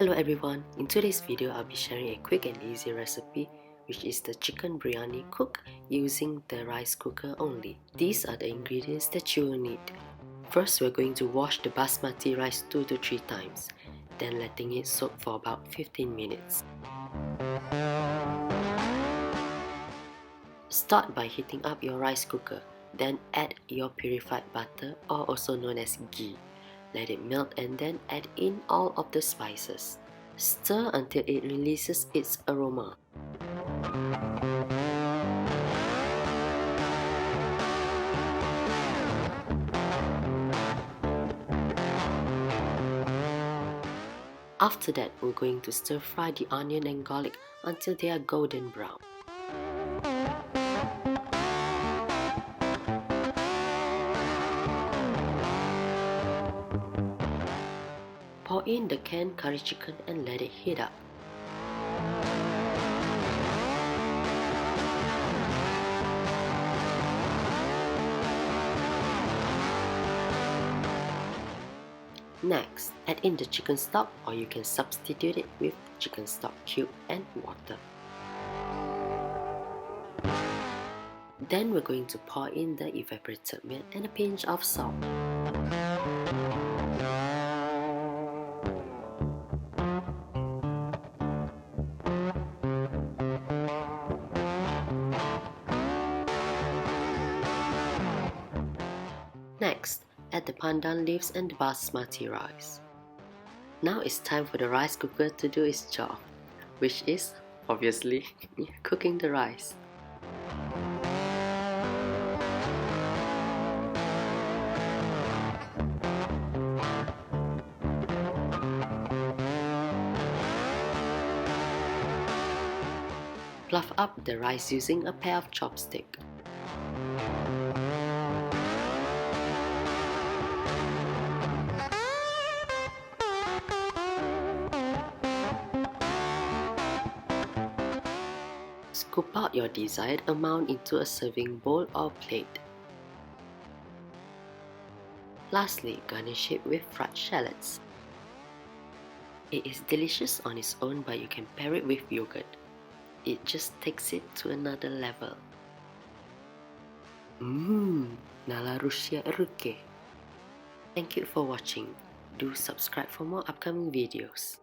Hello everyone, in today's video I'll be sharing a quick and easy recipe which is the chicken biryani cooked using the rice cooker only. These are the ingredients that you will need. First, we're going to wash the basmati rice 2 to 3 times, then letting it soak for about 15 minutes. Start by heating up your rice cooker, then add your purified butter or also known as ghee. Let it melt and then add in all of the spices. Stir until it releases its aroma. After that, we're going to stir fry the onion and garlic until they are golden brown. Pour in the canned curry chicken and let it heat up. Next, add in the chicken stock, or you can substitute it with chicken stock cube and water. Then we're going to pour in the evaporated milk and a pinch of salt. Next, add the pandan leaves and the basmati rice. Now it's time for the rice cooker to do its job, which is, obviously, cooking the rice. Fluff up the rice using a pair of chopsticks. Scoop out your desired amount into a serving bowl or plate. Lastly, garnish it with fried shallots. It is delicious on its own, but you can pair it with yogurt. It just takes it to another level. Nala Rusia Eruke. Thank you for watching. Do subscribe for more upcoming videos.